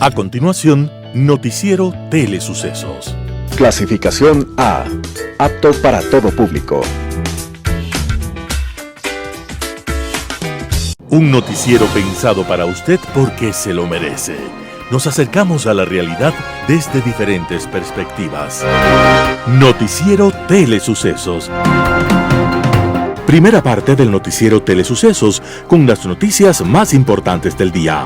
A continuación, Noticiero Telesucesos. Clasificación A. Apto para todo público. Un noticiero pensado para usted porque se lo merece. Nos acercamos a la realidad desde diferentes perspectivas. Noticiero Telesucesos. Primera parte del Noticiero Telesucesos con las noticias más importantes del día.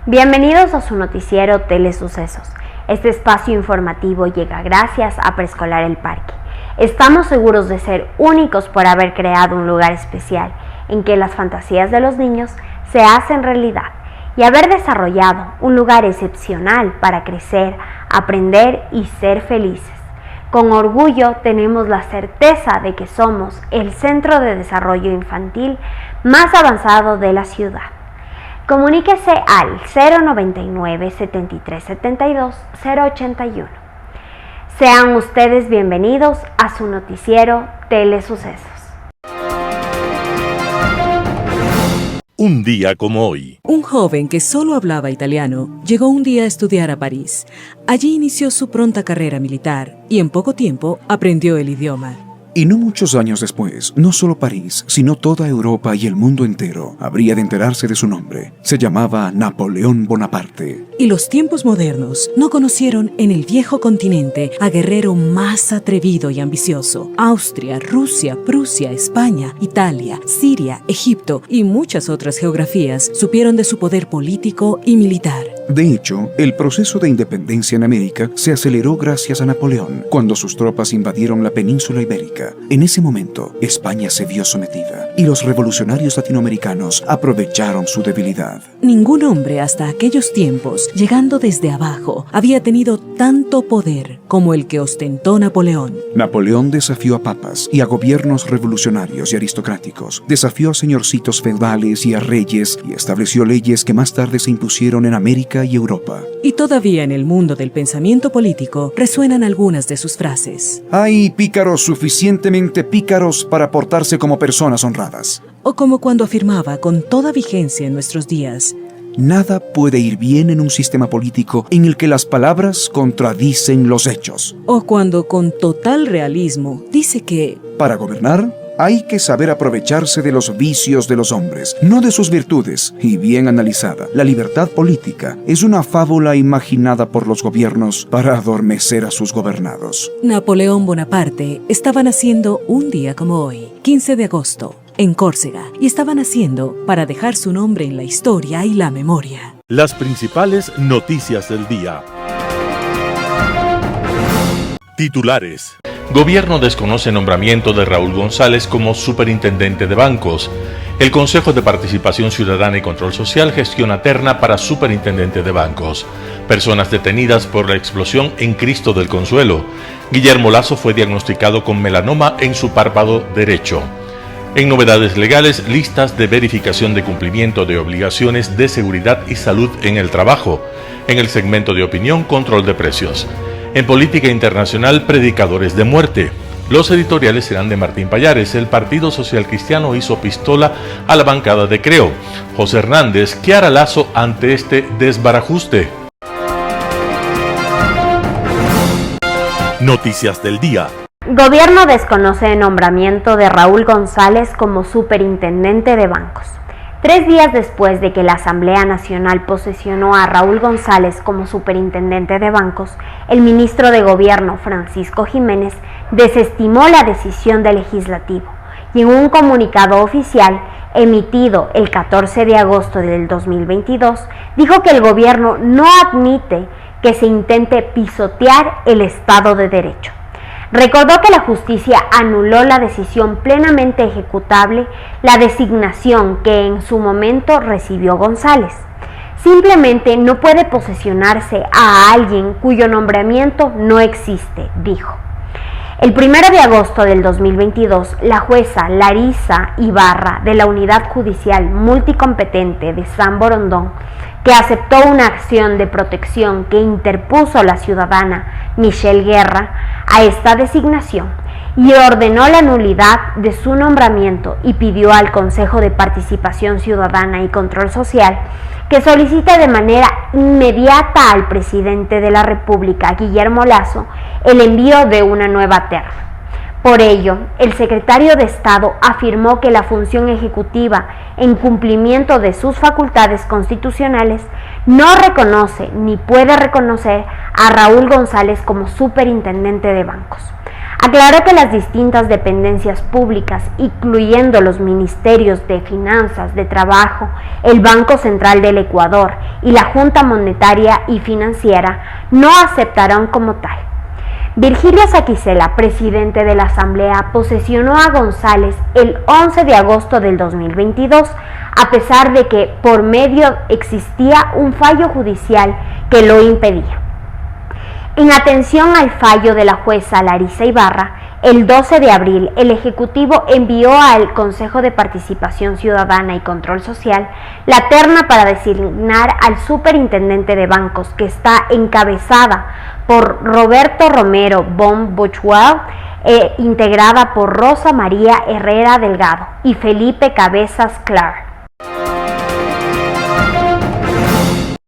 Bienvenidos a su Noticiero Telesucesos. Este espacio informativo llega gracias a Preescolar El Parque. Estamos seguros de ser únicos por haber creado un lugar especial en que las fantasías de los niños se hacen realidad y haber desarrollado un lugar excepcional para crecer, aprender y ser felices. Con orgullo tenemos la certeza de que somos el centro de desarrollo infantil más avanzado de la ciudad. Comuníquese al 099 7372 081. Sean ustedes bienvenidos a su Noticiero Telesucesos. Un día como hoy. Un joven que solo hablaba italiano llegó un día a estudiar a París. Allí inició su pronta carrera militar y en poco tiempo aprendió el idioma. Y no muchos años después, no solo París, sino toda Europa y el mundo entero habría de enterarse de su nombre. Se llamaba Napoleón Bonaparte. Y los tiempos modernos no conocieron en el viejo continente a guerrero más atrevido y ambicioso. Austria, Rusia, Prusia, España, Italia, Siria, Egipto y muchas otras geografías supieron de su poder político y militar. De hecho, el proceso de independencia en América se aceleró gracias a Napoleón, cuando sus tropas invadieron la península ibérica. En ese momento, España se vio sometida y los revolucionarios latinoamericanos aprovecharon su debilidad. Ningún hombre hasta aquellos tiempos, llegando desde abajo, había tenido tanto poder como el que ostentó Napoleón. Napoleón desafió a papas y a gobiernos revolucionarios y aristocráticos, desafió a señorcitos feudales y a reyes y estableció leyes que más tarde se impusieron en América y Europa. Y todavía en el mundo del pensamiento político resuenan algunas de sus frases. Hay pícaros suficientemente pícaros para portarse como personas honradas. O como cuando afirmaba con toda vigencia en nuestros días: nada puede ir bien en un sistema político en el que las palabras contradicen los hechos. O cuando con total realismo dice que para gobernar hay que saber aprovecharse de los vicios de los hombres, no de sus virtudes. Y bien analizada, la libertad política es una fábula imaginada por los gobiernos para adormecer a sus gobernados. Napoleón Bonaparte estaba naciendo un día como hoy, 15 de agosto, en Córcega, y estaba naciendo para dejar su nombre en la historia y la memoria. Las principales noticias del día. Titulares. Gobierno desconoce nombramiento de Raúl González como superintendente de bancos. El Consejo de Participación Ciudadana y Control Social gestiona terna para superintendente de bancos. Personas detenidas por la explosión en Cristo del Consuelo. Guillermo Lasso fue diagnosticado con melanoma en su párpado derecho. En novedades legales, listas de verificación de cumplimiento de obligaciones de seguridad y salud en el trabajo. En el segmento de opinión, control de precios. En política internacional, predicadores de muerte. Los editoriales serán de Martín Pallares. El Partido Social Cristiano hizo pistola a la bancada de Creo. José Hernández, ¿qué hará Lasso ante este desbarajuste? Noticias del día. Gobierno desconoce el nombramiento de Raúl González como superintendente de bancos. 3 días después de que la Asamblea Nacional posesionó a Raúl González como superintendente de bancos, el ministro de Gobierno, Francisco Jiménez, desestimó la decisión del legislativo y en un comunicado oficial emitido el 14 de agosto del 2022, dijo que el gobierno no admite que se intente pisotear el Estado de Derecho. Recordó que la justicia anuló la decisión plenamente ejecutable, la designación que en su momento recibió González. Simplemente no puede posesionarse a alguien cuyo nombramiento no existe, dijo. El 1 de agosto del 2022, la jueza Larisa Ibarra de la Unidad Judicial Multicompetente de San Borondón, que aceptó una acción de protección que interpuso la ciudadana Michelle Guerra a esta designación, y ordenó la nulidad de su nombramiento y pidió al Consejo de Participación Ciudadana y Control Social que solicite de manera inmediata al presidente de la República, Guillermo Lasso, el envío de una nueva terna. Por ello, el secretario de Estado afirmó que la función ejecutiva, en cumplimiento de sus facultades constitucionales, no reconoce ni puede reconocer a Raúl González como superintendente de bancos. Aclaró que las distintas dependencias públicas, incluyendo los ministerios de Finanzas, de Trabajo, el Banco Central del Ecuador y la Junta Monetaria y Financiera, no aceptarán como tal. Virgilio Saquicela, presidente de la Asamblea, posesionó a González el 11 de agosto del 2022, a pesar de que por medio existía un fallo judicial que lo impedía. En atención al fallo de la jueza Larisa Ibarra, el 12 de abril, el Ejecutivo envió al Consejo de Participación Ciudadana y Control Social la terna para designar al superintendente de bancos, que está encabezada por Roberto Romero Bon Bochual, integrada por Rosa María Herrera Delgado y Felipe Cabezas Clark.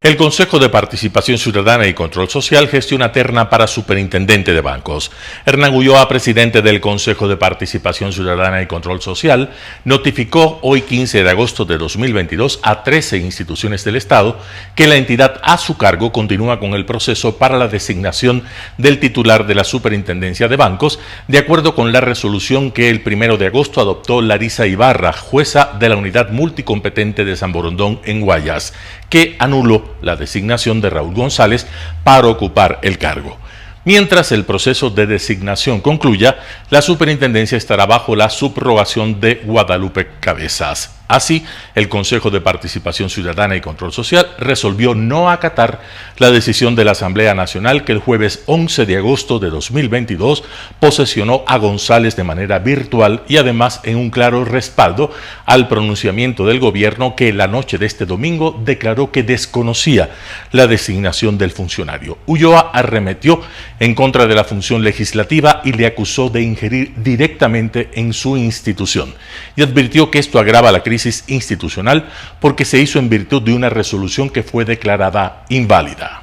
El Consejo de Participación Ciudadana y Control Social gestiona terna para superintendente de bancos. Hernán Ulloa, presidente del Consejo de Participación Ciudadana y Control Social, notificó hoy 15 de agosto de 2022 a 13 instituciones del Estado que la entidad a su cargo continúa con el proceso para la designación del titular de la Superintendencia de Bancos, de acuerdo con la resolución que el 1 de agosto adoptó Larisa Ibarra, jueza de la Unidad Multicompetente de San Borondón en Guayas, que anuló la designación de Raúl González para ocupar el cargo. Mientras el proceso de designación concluya, la superintendencia estará bajo la subrogación de Guadalupe Cabezas. Así, el Consejo de Participación Ciudadana y Control Social resolvió no acatar la decisión de la Asamblea Nacional que el jueves 11 de agosto de 2022 posesionó a González de manera virtual y además en un claro respaldo al pronunciamiento del gobierno que la noche de este domingo declaró que desconocía la designación del funcionario. Ulloa arremetió en contra de la función legislativa y le acusó de ingerir directamente en su institución y advirtió que esto agrava la crisis institucional porque se hizo en virtud de una resolución que fue declarada inválida.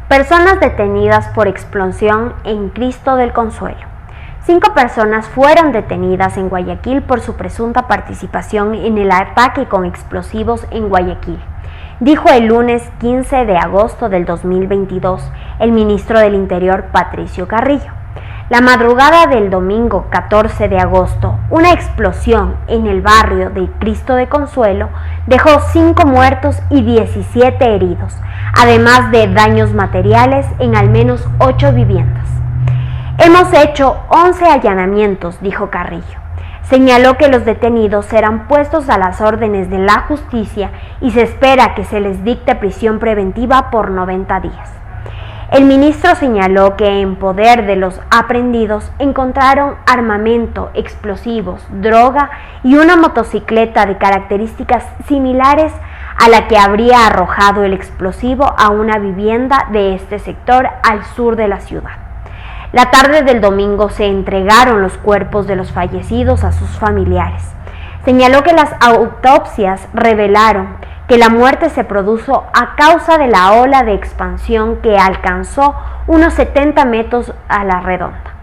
Personas detenidas por explosión en Cristo del Consuelo. 5 personas fueron detenidas en Guayaquil por su presunta participación en el ataque con explosivos en Guayaquil, dijo el lunes 15 de agosto del 2022 el ministro del Interior, Patricio Carrillo. La madrugada del domingo 14 de agosto, una explosión en el barrio de Cristo de Consuelo dejó 5 muertos y 17 heridos, además de daños materiales en al menos 8 viviendas. Hemos hecho 11 allanamientos, dijo Carrillo. Señaló que los detenidos serán puestos a las órdenes de la justicia y se espera que se les dicte prisión preventiva por 90 días. El ministro señaló que en poder de los aprehendidos encontraron armamento, explosivos, droga y una motocicleta de características similares a la que habría arrojado el explosivo a una vivienda de este sector al sur de la ciudad. La tarde del domingo se entregaron los cuerpos de los fallecidos a sus familiares. Señaló que las autopsias revelaron que la muerte se produjo a causa de la ola de expansión que alcanzó unos 70 metros a la redonda.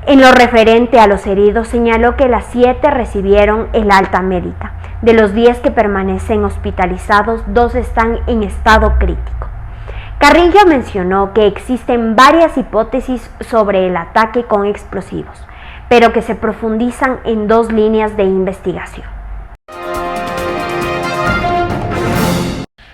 En lo referente a los heridos, señaló que las 7 recibieron el alta médica. De los 10 que permanecen hospitalizados, 2 están en estado crítico. Carrillo mencionó que existen varias hipótesis sobre el ataque con explosivos, pero que se profundizan en 2 líneas de investigación.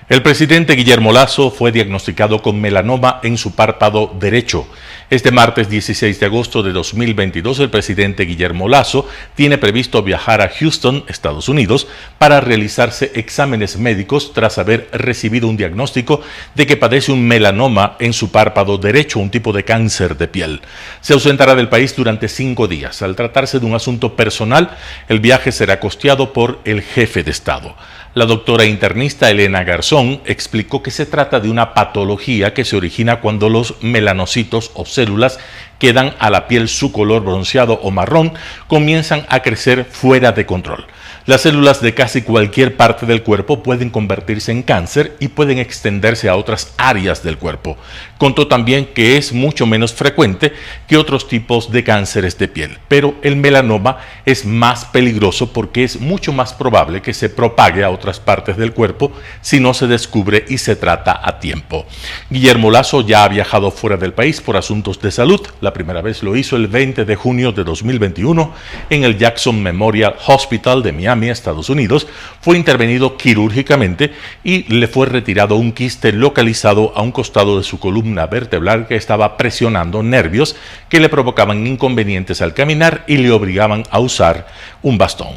El presidente Guillermo Lasso fue diagnosticado con melanoma en su párpado derecho. Este martes 16 de agosto de 2022, el presidente Guillermo Lasso tiene previsto viajar a Houston, Estados Unidos, para realizarse exámenes médicos tras haber recibido un diagnóstico de que padece un melanoma en su párpado derecho, un tipo de cáncer de piel. Se ausentará del país durante 5 días. Al tratarse de un asunto personal, el viaje será costeado por el jefe de Estado. La doctora internista Elena Garzón explicó que se trata de una patología que se origina cuando los melanocitos o células que dan a la piel su color bronceado o marrón comienzan a crecer fuera de control. Las células de casi cualquier parte del cuerpo pueden convertirse en cáncer y pueden extenderse a otras áreas del cuerpo. Contó también que es mucho menos frecuente que otros tipos de cánceres de piel, pero el melanoma es más peligroso porque es mucho más probable que se propague a otras partes del cuerpo si no se descubre y se trata a tiempo. Guillermo Lasso ya ha viajado fuera del país por asuntos de salud. La primera vez lo hizo el 20 de junio de 2021 en el Jackson Memorial Hospital de Miami, Estados Unidos. Fue intervenido quirúrgicamente y le fue retirado un quiste localizado a un costado de su columna vertebral que estaba presionando nervios que le provocaban inconvenientes al caminar y le obligaban a usar un bastón.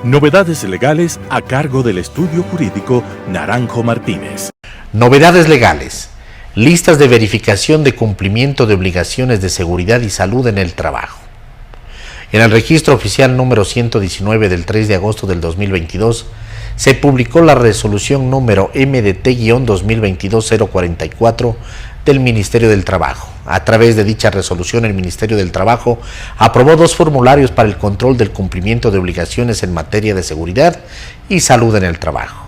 Novedades legales a cargo del estudio jurídico Naranjo Martínez. Novedades legales. Listas de verificación de cumplimiento de obligaciones de seguridad y salud en el trabajo. En el registro oficial número 119 del 3 de agosto del 2022, se publicó la resolución número MDT-2022-044 del Ministerio del Trabajo. A través de dicha resolución, el Ministerio del Trabajo aprobó 2 formularios para el control del cumplimiento de obligaciones en materia de seguridad y salud en el trabajo.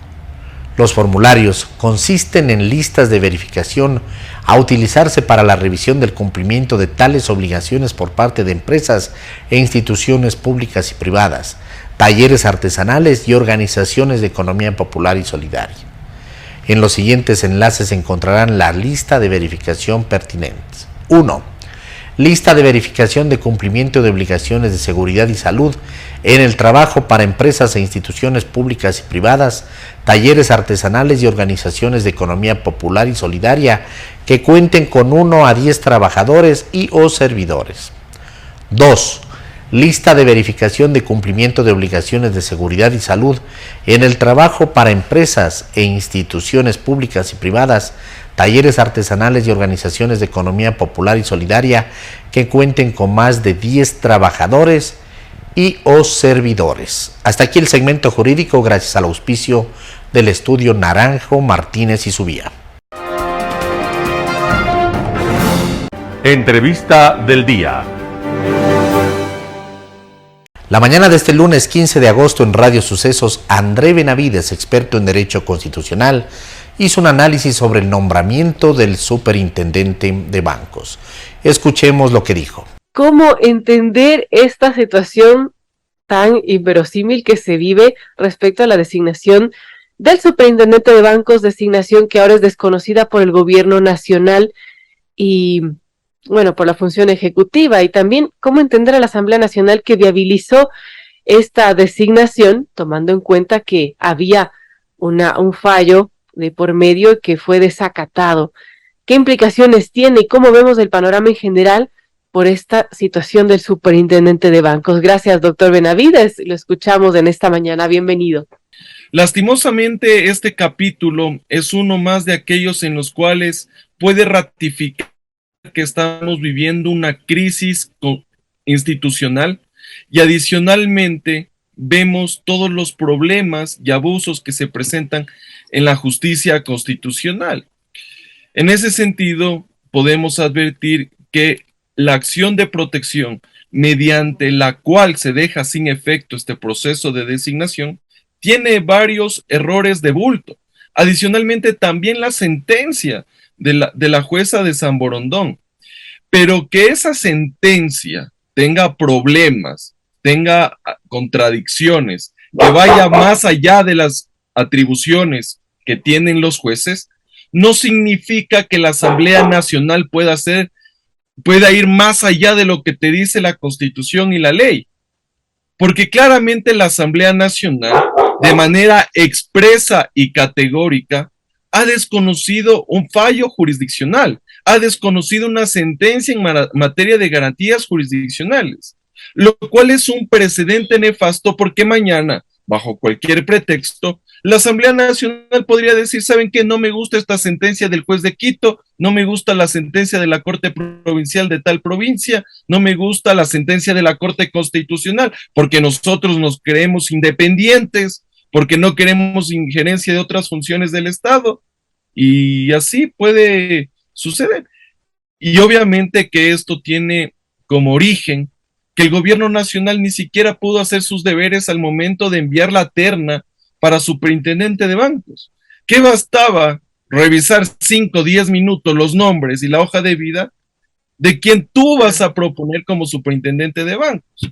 Los formularios consisten en listas de verificación a utilizarse para la revisión del cumplimiento de tales obligaciones por parte de empresas e instituciones públicas y privadas, talleres artesanales y organizaciones de economía popular y solidaria. En los siguientes enlaces encontrarán la lista de verificación pertinentes. 1. Lista de verificación de cumplimiento de obligaciones de seguridad y salud en el trabajo para empresas e instituciones públicas y privadas, talleres artesanales y organizaciones de economía popular y solidaria que cuenten con 1 a 10 trabajadores y o servidores. 2. Lista de verificación de cumplimiento de obligaciones de seguridad y salud en el trabajo para empresas e instituciones públicas y privadas, talleres artesanales y organizaciones de economía popular y solidaria que cuenten con más de 10 trabajadores y o servidores. Hasta aquí el segmento jurídico, gracias al auspicio del estudio Naranjo, Martínez y Subía. Entrevista del día. La mañana de este lunes 15 de agosto en Radio Sucesos, André Benavides, experto en Derecho Constitucional, hizo un análisis sobre el nombramiento del superintendente de bancos. Escuchemos lo que dijo. ¿Cómo entender esta situación tan inverosímil que se vive respecto a la designación del superintendente de bancos, designación que ahora es desconocida por el gobierno nacional y, bueno, por la función ejecutiva? Y también, ¿cómo entender a la Asamblea Nacional que viabilizó esta designación, tomando en cuenta que había un fallo de por medio que fue desacatado? ¿Qué implicaciones tiene y cómo vemos el panorama en general por esta situación del superintendente de bancos? Gracias, doctor Benavides. Lo escuchamos en esta mañana. Bienvenido. Lastimosamente, este capítulo es uno más de aquellos en los cuales puede ratificar que estamos viviendo una crisis institucional y adicionalmente vemos todos los problemas y abusos que se presentan en la justicia constitucional. En ese sentido, podemos advertir que la acción de protección mediante la cual se deja sin efecto este proceso de designación tiene varios errores de bulto. Adicionalmente, también la sentencia de la jueza de San Borondón. Pero que esa sentencia tenga problemas, tenga contradicciones, que vaya más allá de las atribuciones que tienen los jueces, no significa que la Asamblea Nacional pueda ir más allá de lo que te dice la Constitución y la ley. Porque claramente la Asamblea Nacional, de manera expresa y categórica, ha desconocido un fallo jurisdiccional, ha desconocido una sentencia en materia de garantías jurisdiccionales, lo cual es un precedente nefasto porque mañana, bajo cualquier pretexto, la Asamblea Nacional podría decir, ¿saben qué? No me gusta esta sentencia del juez de Quito, no me gusta la sentencia de la Corte Provincial de tal provincia, no me gusta la sentencia de la Corte Constitucional, porque nosotros nos creemos independientes, porque no queremos injerencia de otras funciones del Estado, y así puede suceder. Y obviamente que esto tiene como origen que el gobierno nacional ni siquiera pudo hacer sus deberes al momento de enviar la terna para superintendente de bancos. ¿Qué bastaba revisar 5 o 10 minutos los nombres y la hoja de vida de quien tú vas a proponer como superintendente de bancos?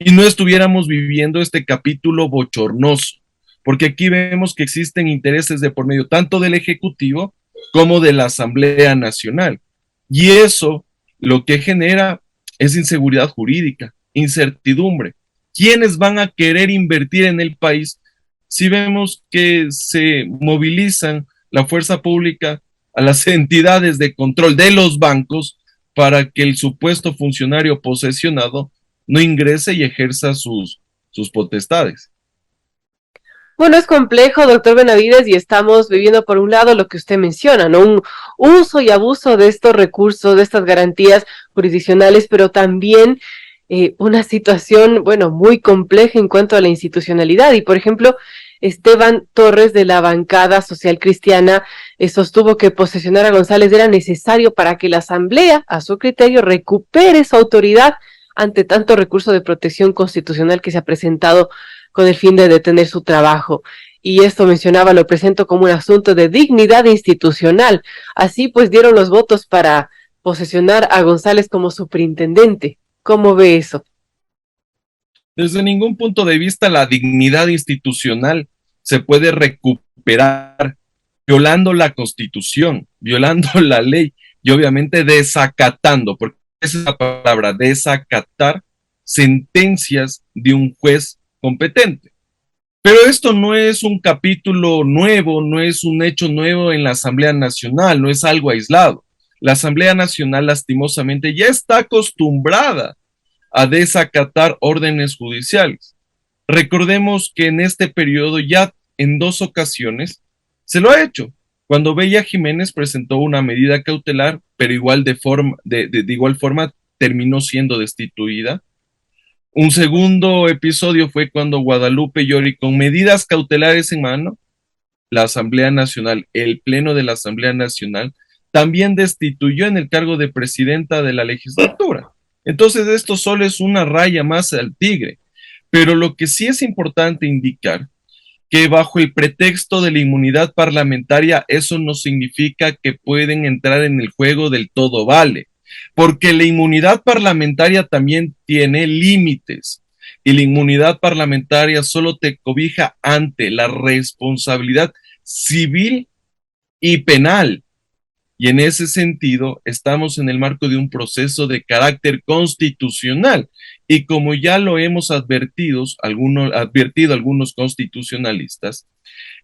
Y no estuviéramos viviendo este capítulo bochornoso, porque aquí vemos que existen intereses de por medio tanto del Ejecutivo como de la Asamblea Nacional. Y eso lo que genera es inseguridad jurídica, incertidumbre. ¿Quiénes van a querer invertir en el país si vemos que se movilizan la fuerza pública a las entidades de control de los bancos para que el supuesto funcionario posesionado no ingrese y ejerza sus potestades? Bueno, es complejo, doctor Benavides, y estamos viviendo por un lado lo que usted menciona, ¿no? Un uso y abuso de estos recursos, de estas garantías jurisdiccionales, pero también una situación, bueno, muy compleja en cuanto a la institucionalidad. Y, por ejemplo, Esteban Torres, de la bancada social cristiana, sostuvo que posesionar a González era necesario para que la Asamblea, a su criterio, recupere su autoridad ante tanto recurso de protección constitucional que se ha presentado con el fin de detener su trabajo. Y esto mencionaba, lo presento como un asunto de dignidad institucional. Así pues dieron los votos para posesionar a González como superintendente. ¿Cómo ve eso? Desde ningún punto de vista la dignidad institucional se puede recuperar violando la Constitución, violando la ley y obviamente desacatando, porque esa es la palabra, desacatar sentencias de un juez competente. Pero esto no es un capítulo nuevo, no es un hecho nuevo en la Asamblea Nacional, no es algo aislado. La Asamblea Nacional lastimosamente ya está acostumbrada a desacatar órdenes judiciales. Recordemos que en este periodo ya en 2 ocasiones se lo ha hecho. Cuando Bella Jiménez presentó una medida cautelar, pero igual de igual forma terminó siendo destituida. Un segundo episodio fue cuando Guadalupe Llori, con medidas cautelares en mano, la Asamblea Nacional, el Pleno de la Asamblea Nacional, también destituyó en el cargo de presidenta de la legislatura. Entonces esto solo es una raya más al tigre. Pero lo que sí es importante indicar, que bajo el pretexto de la inmunidad parlamentaria, eso no significa que pueden entrar en el juego del todo vale. Porque la inmunidad parlamentaria también tiene límites y la inmunidad parlamentaria solo te cobija ante la responsabilidad civil y penal. Y en ese sentido estamos en el marco de un proceso de carácter constitucional y como ya lo hemos advertido algunos constitucionalistas,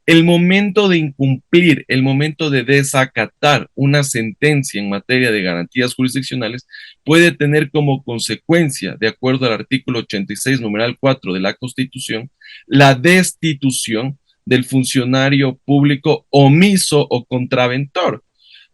el momento de incumplir, el momento de desacatar una sentencia en materia de garantías jurisdiccionales puede tener como consecuencia, de acuerdo al artículo 86, numeral 4 de la Constitución, la destitución del funcionario público omiso o contraventor,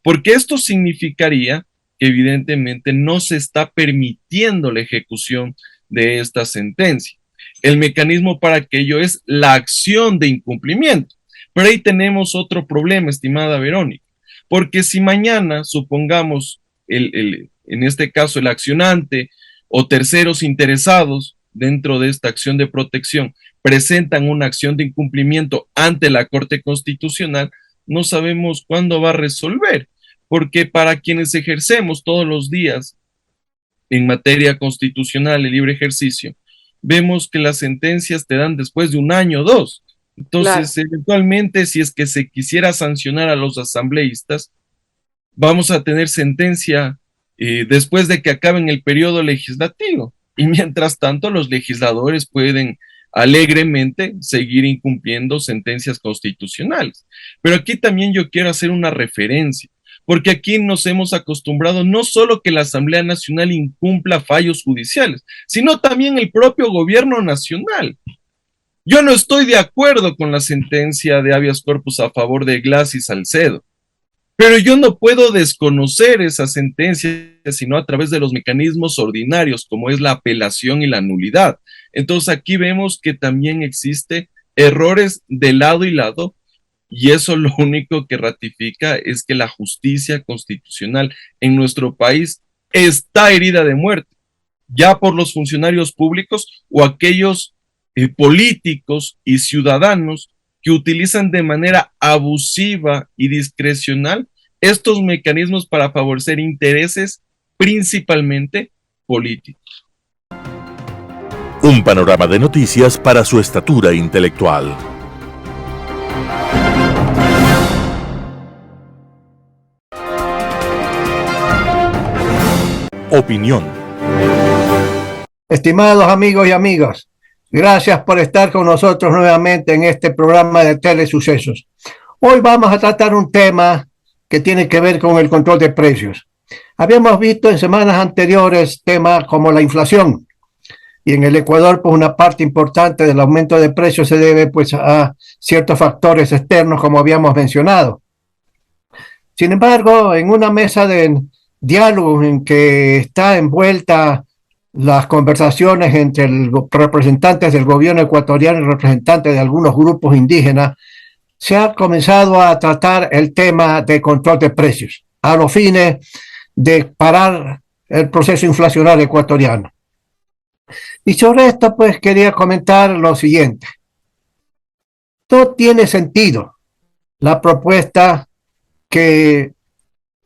porque esto significaría que evidentemente no se está permitiendo la ejecución de esta sentencia. El mecanismo para aquello es la acción de incumplimiento. Pero ahí tenemos otro problema, estimada Verónica, porque si mañana, supongamos, en este caso el accionante o terceros interesados dentro de esta acción de protección presentan una acción de incumplimiento ante la Corte Constitucional, no sabemos cuándo va a resolver, porque para quienes ejercemos todos los días en materia constitucional el libre ejercicio, vemos que las sentencias te dan después de 1 año o 2. Entonces, claro, eventualmente, si es que se quisiera sancionar a los asambleístas, vamos a tener sentencia después de que acaben el periodo legislativo. Y mientras tanto, los legisladores pueden alegremente seguir incumpliendo sentencias constitucionales. Pero aquí también yo quiero hacer una referencia, porque aquí nos hemos acostumbrado no solo que la Asamblea Nacional incumpla fallos judiciales, sino también el propio gobierno nacional. Yo no estoy de acuerdo con la sentencia de habeas corpus a favor de Glass y Salcedo, pero yo no puedo desconocer esa sentencia sino a través de los mecanismos ordinarios, como es la apelación y la nulidad. Entonces aquí vemos que también existe errores de lado y lado, y eso lo único que ratifica es que la justicia constitucional en nuestro país está herida de muerte, ya por los funcionarios públicos o aquellos políticos y ciudadanos que utilizan de manera abusiva y discrecional estos mecanismos para favorecer intereses principalmente políticos. Un panorama de noticias para su estatura intelectual. Opinión. Estimados amigos y amigas, gracias por estar con nosotros nuevamente en este programa de Telesucesos. Hoy vamos a tratar un tema que tiene que ver con el control de precios. Habíamos visto en semanas anteriores temas como la inflación, y en el Ecuador pues una parte importante del aumento de precios se debe pues a ciertos factores externos como habíamos mencionado. Sin embargo, en una mesa de diálogo en que está envuelta las conversaciones entre representantes del gobierno ecuatoriano y representantes de algunos grupos indígenas, se ha comenzado a tratar el tema de control de precios a los fines de parar el proceso inflacionario ecuatoriano. Y sobre esto pues quería comentar lo siguiente. No tiene sentido la propuesta que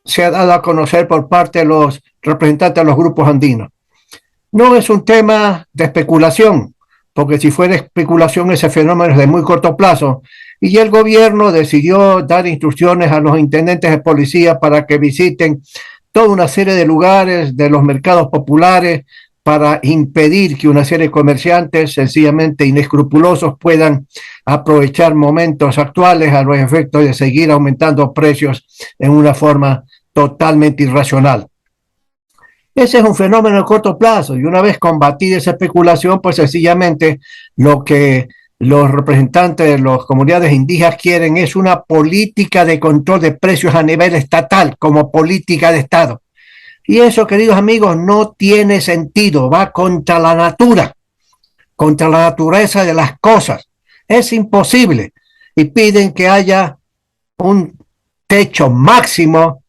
se ha dado a conocer por parte de los representantes de los grupos andinos. No es un tema de especulación, porque si fuera especulación ese fenómeno es de muy corto plazo, y el gobierno decidió dar instrucciones a los intendentes de policía para que visiten toda una serie de lugares de los mercados populares para impedir que una serie de comerciantes sencillamente inescrupulosos puedan aprovechar momentos actuales a los efectos de seguir aumentando precios en una forma totalmente irracional. Ese es un fenómeno de corto plazo, y una vez combatida esa especulación, pues sencillamente lo que los representantes de las comunidades indígenas quieren es una política de control de precios a nivel estatal, como política de Estado. Y eso, queridos amigos, no tiene sentido, va contra la naturaleza de las cosas. Es imposible. Y piden que haya un techo máximo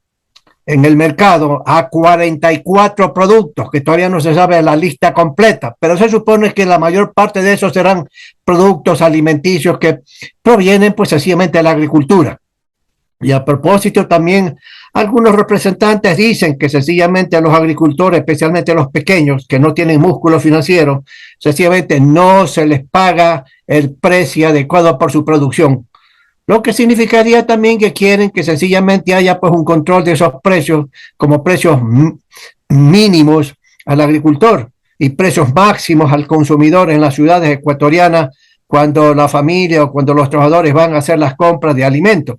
en el mercado a 44 productos, que todavía no se sabe la lista completa, pero se supone que la mayor parte de esos serán productos alimenticios que provienen pues sencillamente de la agricultura. Y a propósito también algunos representantes dicen que sencillamente a los agricultores, especialmente a los pequeños que no tienen músculo financiero, sencillamente no se les paga el precio adecuado por su producción. Lo que significaría también que quieren que sencillamente haya pues un control de esos precios como precios mínimos al agricultor y precios máximos al consumidor en las ciudades ecuatorianas cuando la familia o cuando los trabajadores van a hacer las compras de alimentos.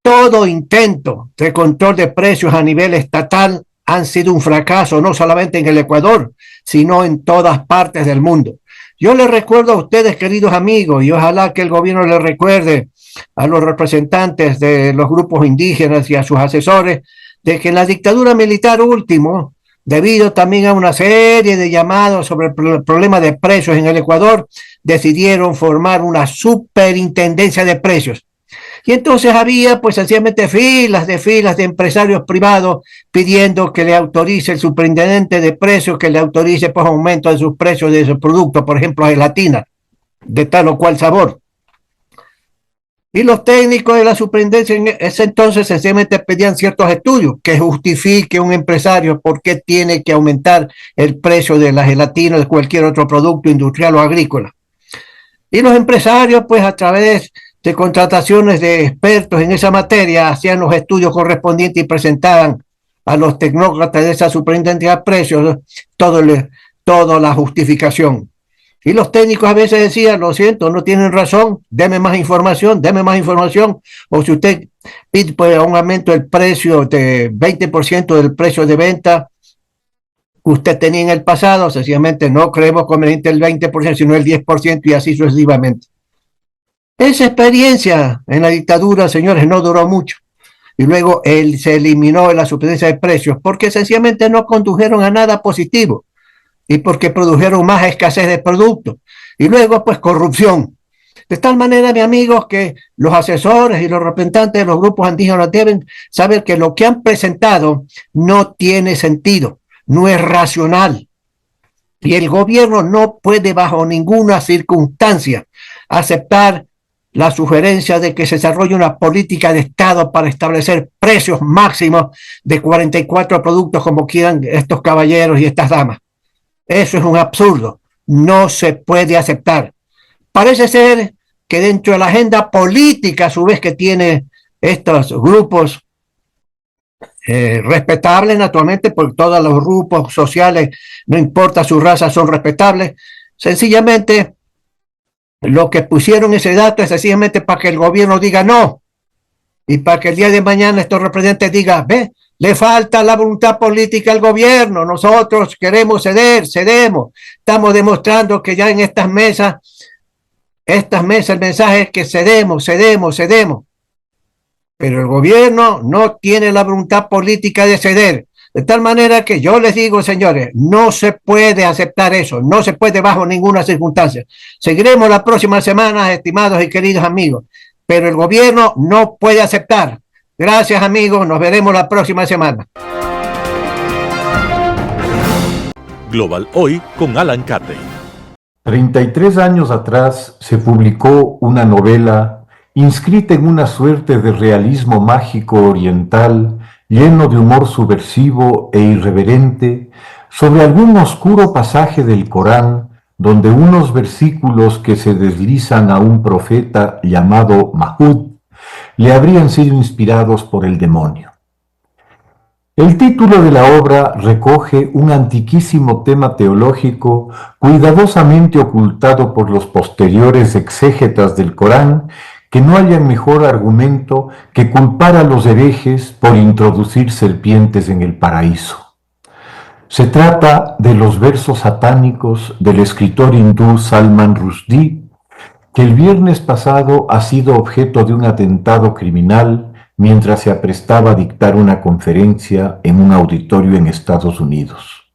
Todo intento de control de precios a nivel estatal han sido un fracaso, no solamente en el Ecuador, sino en todas partes del mundo. Yo les recuerdo a ustedes, queridos amigos, y ojalá que el gobierno les recuerde a los representantes de los grupos indígenas y a sus asesores, de que en la dictadura militar último, debido también a una serie de llamados sobre el problema de precios en el Ecuador, decidieron formar una superintendencia de precios. Y entonces había pues sencillamente filas de empresarios privados pidiendo que le autorice el superintendente de precios, que le autorice pues aumento de sus precios de sus productos, por ejemplo gelatina, de tal o cual sabor. Y los técnicos de la superintendencia en ese entonces sencillamente pedían ciertos estudios que justifique un empresario por qué tiene que aumentar el precio de la gelatina o de cualquier otro producto industrial o agrícola. Y los empresarios pues a través de contrataciones de expertos en esa materia hacían los estudios correspondientes y presentaban a los tecnócratas de esa superintendencia de precios toda la justificación. Y los técnicos a veces decían, lo siento, no tienen razón, deme más información, deme más información. O si usted pide pues, un aumento del precio de 20% del precio de venta que usted tenía en el pasado, sencillamente no creemos conveniente el 20%, sino el 10% y así sucesivamente. Esa experiencia en la dictadura, señores, no duró mucho. Y luego se eliminó la superintendencia de precios porque sencillamente no condujeron a nada positivo y porque produjeron más escasez de productos. Y luego, pues, corrupción. De tal manera, mis amigos, que los asesores y los representantes de los grupos indígenas deben saber que lo que han presentado no tiene sentido, no es racional. Y el gobierno no puede bajo ninguna circunstancia aceptar la sugerencia de que se desarrolle una política de Estado para establecer precios máximos de 44 productos como quieran estos caballeros y estas damas. Eso es un absurdo, no se puede aceptar. Parece ser que dentro de la agenda política, a su vez que tiene estos grupos respetables, naturalmente, porque todos los grupos sociales, no importa su raza, son respetables, sencillamente lo que pusieron ese dato es sencillamente para que el gobierno diga no, y para que el día de mañana estos representantes digan, ve, le falta la voluntad política al gobierno, nosotros queremos ceder, cedemos, estamos demostrando que ya en estas mesas el mensaje es que cedemos, pero el gobierno no tiene la voluntad política de ceder, de tal manera que yo les digo, señores, no se puede aceptar eso, no se puede bajo ninguna circunstancia. Seguiremos la próxima semana, estimados y queridos amigos, pero el gobierno no puede aceptar. Gracias, amigos, nos veremos la próxima semana. Global Hoy con Alan Carney. 33 años atrás se publicó una novela inscrita en una suerte de realismo mágico oriental, lleno de humor subversivo e irreverente, sobre algún oscuro pasaje del Corán, donde unos versículos que se deslizan a un profeta llamado Mahud le habrían sido inspirados por el demonio. El título de la obra recoge un antiquísimo tema teológico cuidadosamente ocultado por los posteriores exégetas del Corán, que no hayan mejor argumento que culpar a los herejes por introducir serpientes en el paraíso. Se trata de los versos satánicos del escritor hindú Salman Rushdie, que el viernes pasado ha sido objeto de un atentado criminal mientras se aprestaba a dictar una conferencia en un auditorio en Estados Unidos.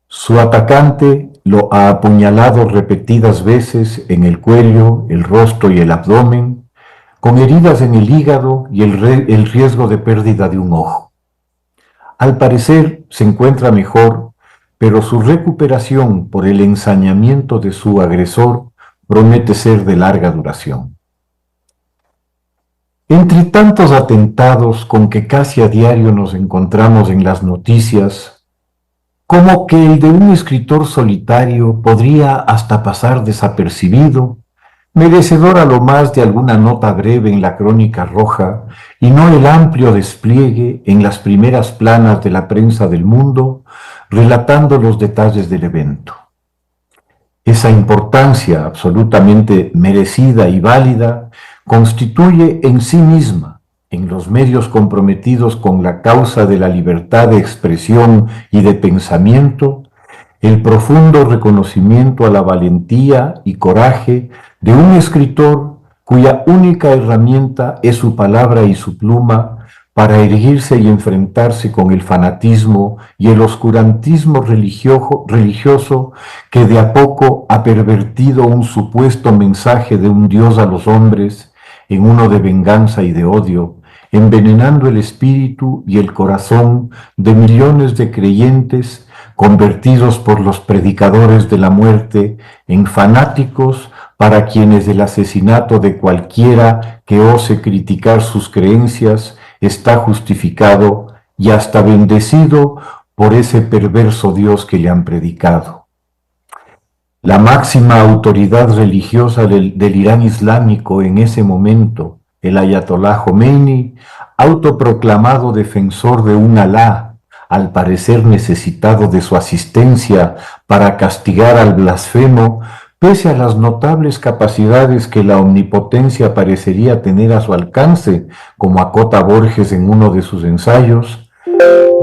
Su atacante lo ha apuñalado repetidas veces en el cuello, el rostro y el abdomen, con heridas en el hígado y el riesgo de pérdida de un ojo. Al parecer se encuentra mejor, pero su recuperación por el ensañamiento de su agresor promete ser de larga duración. Entre tantos atentados con que casi a diario nos encontramos en las noticias, como que el de un escritor solitario podría hasta pasar desapercibido, merecedor a lo más de alguna nota breve en la crónica roja y no el amplio despliegue en las primeras planas de la prensa del mundo, relatando los detalles del evento. Esa importancia absolutamente merecida y válida constituye en sí misma, en los medios comprometidos con la causa de la libertad de expresión y de pensamiento, el profundo reconocimiento a la valentía y coraje de un escritor cuya única herramienta es su palabra y su pluma para erguirse y enfrentarse con el fanatismo y el oscurantismo religioso que de a poco ha pervertido un supuesto mensaje de un Dios a los hombres en uno de venganza y de odio, envenenando el espíritu y el corazón de millones de creyentes convertidos por los predicadores de la muerte en fanáticos para quienes el asesinato de cualquiera que ose criticar sus creencias está justificado y hasta bendecido por ese perverso Dios que le han predicado. La máxima autoridad religiosa del Irán islámico en ese momento, el Ayatolá Jomeini, autoproclamado defensor de un Alá, al parecer necesitado de su asistencia para castigar al blasfemo, pese a las notables capacidades que la omnipotencia parecería tener a su alcance, como acota Borges en uno de sus ensayos,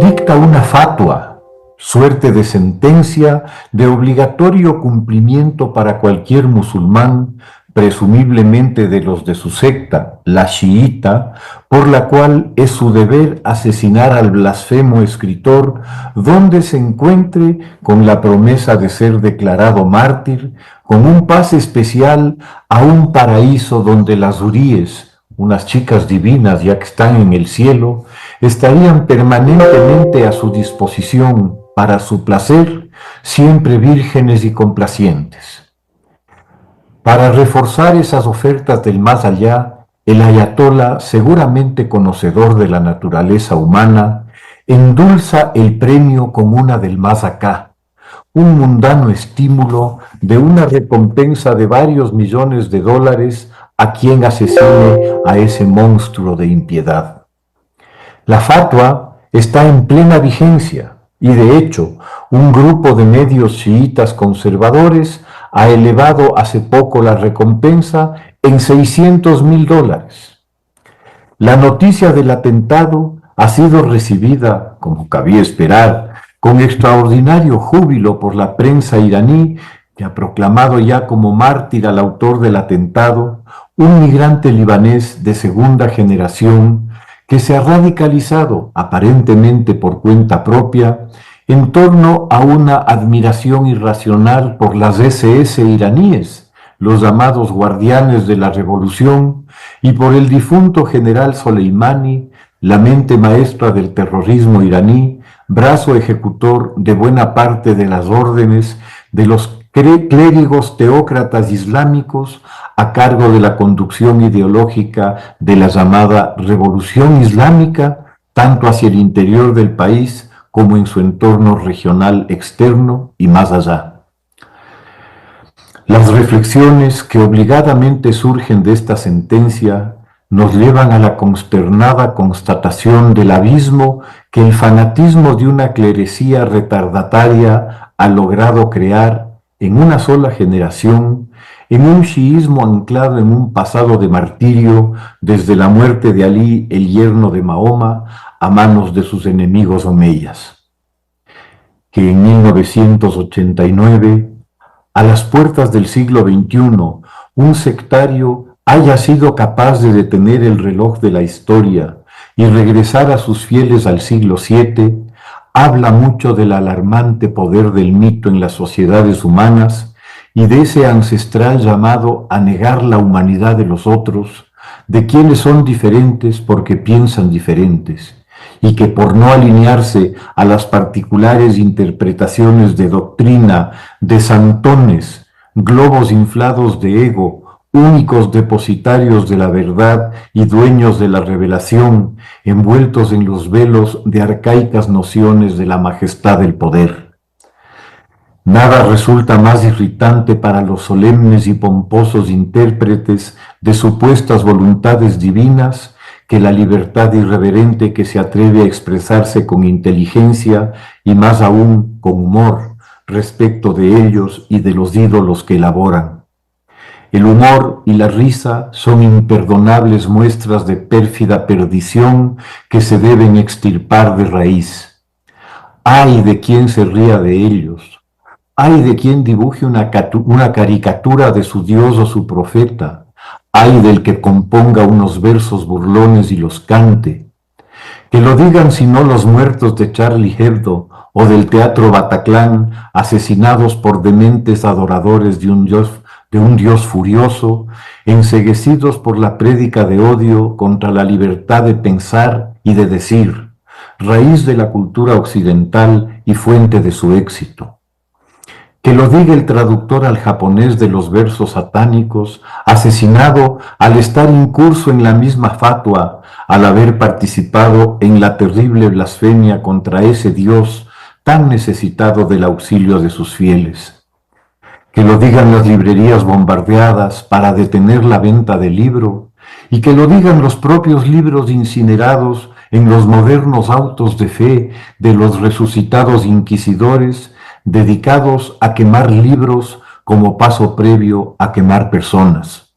dicta una fatua, suerte de sentencia de obligatorio cumplimiento para cualquier musulmán, presumiblemente de los de su secta, la chiita, por la cual es su deber asesinar al blasfemo escritor donde se encuentre, con la promesa de ser declarado mártir, con un pase especial a un paraíso donde las huríes, unas chicas divinas ya que están en el cielo, estarían permanentemente a su disposición para su placer, siempre vírgenes y complacientes. Para reforzar esas ofertas del más allá, el ayatolá, seguramente conocedor de la naturaleza humana, endulza el premio con una del más acá, un mundano estímulo de una recompensa de varios millones de dólares a quien asesine a ese monstruo de impiedad. La fatua está en plena vigencia y, de hecho, un grupo de medios chiitas conservadores ha elevado hace poco la recompensa en $600,000. La noticia del atentado ha sido recibida, como cabía esperar, con extraordinario júbilo por la prensa iraní, que ha proclamado ya como mártir al autor del atentado, un migrante libanés de segunda generación que se ha radicalizado, aparentemente por cuenta propia, en torno a una admiración irracional por las SS iraníes, los llamados guardianes de la revolución, y por el difunto general Soleimani, la mente maestra del terrorismo iraní, brazo ejecutor de buena parte de las órdenes de los clérigos teócratas islámicos a cargo de la conducción ideológica de la llamada Revolución Islámica, tanto hacia el interior del país como en su entorno regional externo y más allá. Las reflexiones que obligadamente surgen de esta sentencia nos llevan a la consternada constatación del abismo que el fanatismo de una clerecía retardataria ha logrado crear en una sola generación, en un chiismo anclado en un pasado de martirio desde la muerte de Ali, el yerno de Mahoma, a manos de sus enemigos omeyas. Que en 1989, a las puertas del siglo XXI, un sectario haya sido capaz de detener el reloj de la historia y regresar a sus fieles al siglo VII, habla mucho del alarmante poder del mito en las sociedades humanas y de ese ancestral llamado a negar la humanidad de los otros, de quienes son diferentes porque piensan diferentes, y que por no alinearse a las particulares interpretaciones de doctrina de santones, globos inflados de ego, únicos depositarios de la verdad y dueños de la revelación, envueltos en los velos de arcaicas nociones de la majestad del poder. Nada resulta más irritante para los solemnes y pomposos intérpretes de supuestas voluntades divinas que la libertad irreverente que se atreve a expresarse con inteligencia y más aún con humor respecto de ellos y de los ídolos que elaboran. El humor y la risa son imperdonables muestras de pérfida perdición que se deben extirpar de raíz. ¡Ay de quien se ría de ellos! ¡Ay de quien dibuje una caricatura de su Dios o su profeta! ¡Ay del que componga unos versos burlones y los cante! Que lo digan si no los muertos de Charlie Hebdo o del Teatro Bataclan, asesinados por dementes adoradores de un Dios furioso, enceguecidos por la prédica de odio contra la libertad de pensar y de decir, raíz de la cultura occidental y fuente de su éxito. Que lo diga el traductor al japonés de los versos satánicos, asesinado al estar incurso en la misma fatua, al haber participado en la terrible blasfemia contra ese Dios tan necesitado del auxilio de sus fieles. Que lo digan las librerías bombardeadas para detener la venta del libro, y que lo digan los propios libros incinerados en los modernos autos de fe de los resucitados inquisidores dedicados a quemar libros como paso previo a quemar personas.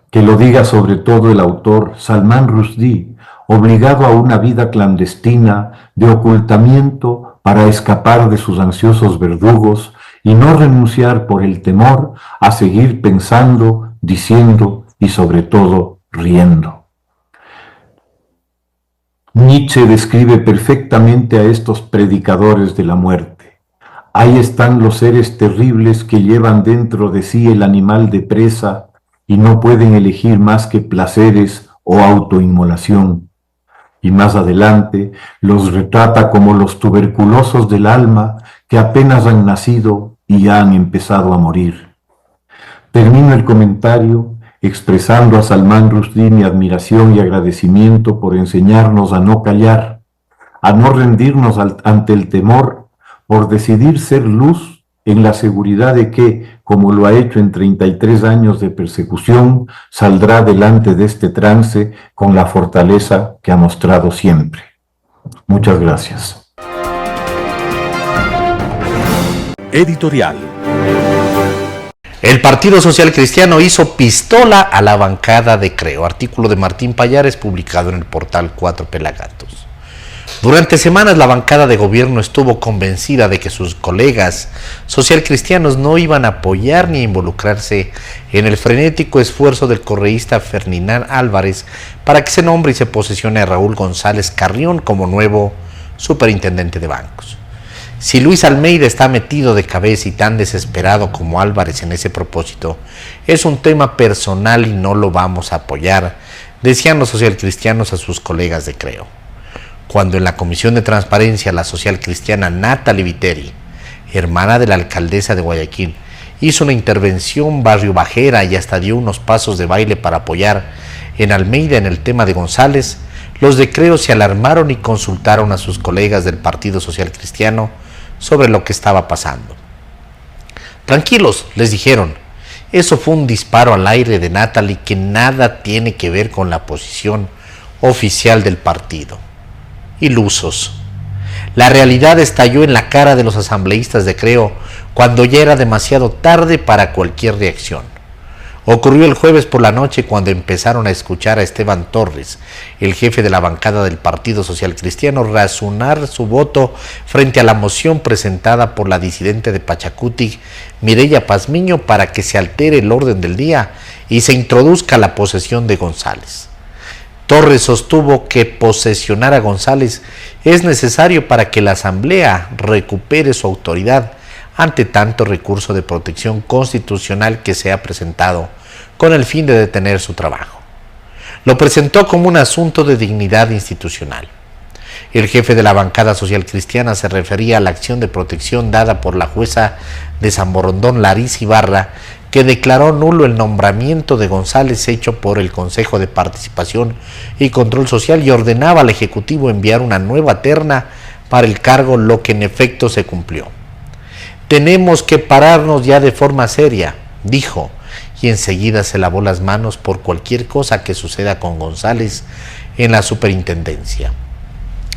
Que lo diga sobre todo el autor Salman Rushdie, obligado a una vida clandestina de ocultamiento para escapar de sus ansiosos verdugos y no renunciar por el temor a seguir pensando, diciendo y sobre todo riendo. Nietzsche describe perfectamente a estos predicadores de la muerte. Ahí están los seres terribles que llevan dentro de sí el animal de presa y no pueden elegir más que placeres o autoinmolación. Y más adelante los retrata como los tuberculosos del alma que apenas han nacido y ya han empezado a morir. Termino el comentario expresando a Salman Rushdie mi admiración y agradecimiento por enseñarnos a no callar, a no rendirnos ante el temor, por decidir ser luz en la seguridad de que, como lo ha hecho en 33 años de persecución, saldrá delante de este trance con la fortaleza que ha mostrado siempre. Muchas gracias. Editorial. El Partido Social Cristiano hizo pistola a la bancada de Creo. Artículo de Martín Payares publicado en el portal 4 Pelagatos. Durante semanas la bancada de gobierno estuvo convencida de que sus colegas socialcristianos no iban a apoyar ni a involucrarse en el frenético esfuerzo del correísta Ferdinand Álvarez para que se nombre y se posesione a Raúl González Carrión como nuevo superintendente de bancos. Si Luis Almeida está metido de cabeza y tan desesperado como Álvarez en ese propósito, es un tema personal y no lo vamos a apoyar, decían los socialcristianos a sus colegas de Creo. Cuando en la Comisión de Transparencia la socialcristiana Natalie Viteri, hermana de la alcaldesa de Guayaquil, hizo una intervención barrio bajera y hasta dio unos pasos de baile para apoyar en Almeida en el tema de González, los de Creo se alarmaron y consultaron a sus colegas del Partido Social Cristiano sobre lo que estaba pasando. Tranquilos, les dijeron, eso fue un disparo al aire de Natalie que nada tiene que ver con la posición oficial del partido. Ilusos. La realidad estalló en la cara de los asambleístas de Creo cuando ya era demasiado tarde para cualquier reacción. Ocurrió el jueves por la noche cuando empezaron a escuchar a Esteban Torres, el jefe de la bancada del Partido Social Cristiano, razonar su voto frente a la moción presentada por la disidente de Pachacutic, Mireya Pazmiño, para que se altere el orden del día y se introduzca la posesión de González. Torres sostuvo que posesionar a González es necesario para que la Asamblea recupere su autoridad ante tanto recurso de protección constitucional que se ha presentado con el fin de detener su trabajo. Lo presentó como un asunto de dignidad institucional. El jefe de la bancada social cristiana se refería a la acción de protección dada por la jueza de San Borondón, Larissa Ibarra, que declaró nulo el nombramiento de González hecho por el Consejo de Participación y Control Social y ordenaba al Ejecutivo enviar una nueva terna para el cargo, lo que en efecto se cumplió. Tenemos que pararnos ya de forma seria, dijo, y enseguida se lavó las manos por cualquier cosa que suceda con González en la superintendencia.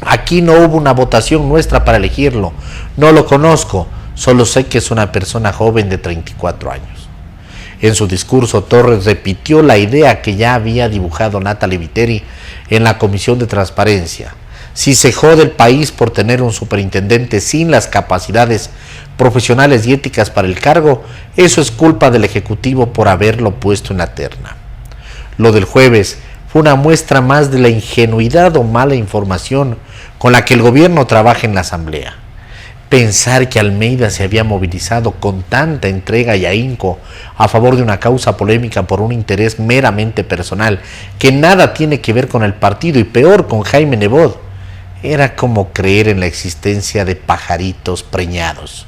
Aquí no hubo una votación nuestra para elegirlo, no lo conozco, solo sé que es una persona joven de 34 años. En su discurso, Torres repitió la idea que ya había dibujado Natalie Viteri en la Comisión de Transparencia. Si se jode el país por tener un superintendente sin las capacidades profesionales y éticas para el cargo, eso es culpa del Ejecutivo por haberlo puesto en la terna. Lo del jueves fue una muestra más de la ingenuidad o mala información con la que el gobierno trabaja en la Asamblea. Pensar que Almeida se había movilizado con tanta entrega y ahínco a favor de una causa polémica por un interés meramente personal que nada tiene que ver con el partido y peor con Jaime Nebot, era como creer en la existencia de pajaritos preñados.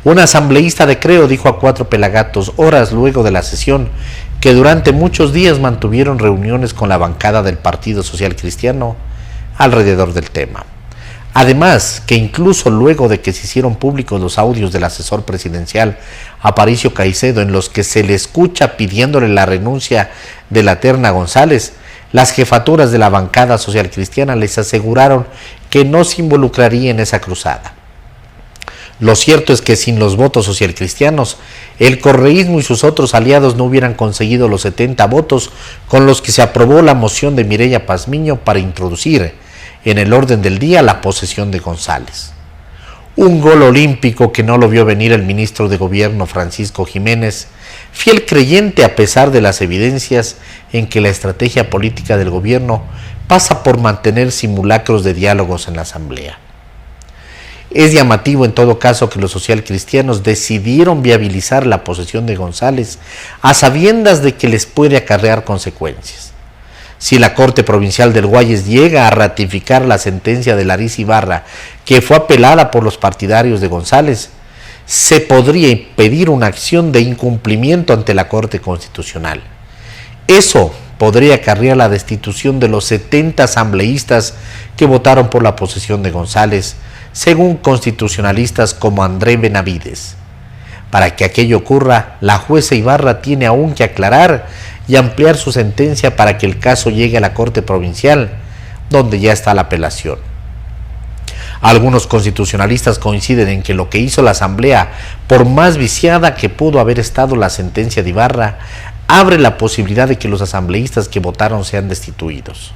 Un asambleísta de Creo dijo a 4 Pelagatos horas luego de la sesión que durante muchos días mantuvieron reuniones con la bancada del Partido Social Cristiano alrededor del tema. Además, que incluso luego de que se hicieron públicos los audios del asesor presidencial Aparicio Caicedo en los que se le escucha pidiéndole la renuncia de la terna González, las jefaturas de la bancada social cristiana les aseguraron que no se involucraría en esa cruzada. Lo cierto es que sin los votos socialcristianos, el correísmo y sus otros aliados no hubieran conseguido los 70 votos con los que se aprobó la moción de Mireya Pazmiño para introducir en el orden del día la posesión de González. Un gol olímpico que no lo vio venir el ministro de Gobierno Francisco Jiménez, fiel creyente a pesar de las evidencias en que la estrategia política del gobierno pasa por mantener simulacros de diálogos en la Asamblea. Es llamativo en todo caso que los socialcristianos decidieron viabilizar la posesión de González a sabiendas de que les puede acarrear consecuencias. Si la Corte Provincial del Guayas llega a ratificar la sentencia de Larissa Ibarra, que fue apelada por los partidarios de González, se podría impedir una acción de incumplimiento ante la Corte Constitucional. Eso podría acarrear la destitución de los 70 asambleístas que votaron por la posesión de González, según constitucionalistas como André Benavides. Para que aquello ocurra, la jueza Ibarra tiene aún que aclarar y ampliar su sentencia para que el caso llegue a la Corte Provincial, donde ya está la apelación. Algunos constitucionalistas coinciden en que lo que hizo la Asamblea, por más viciada que pudo haber estado la sentencia de Ibarra, abre la posibilidad de que los asambleístas que votaron sean destituidos.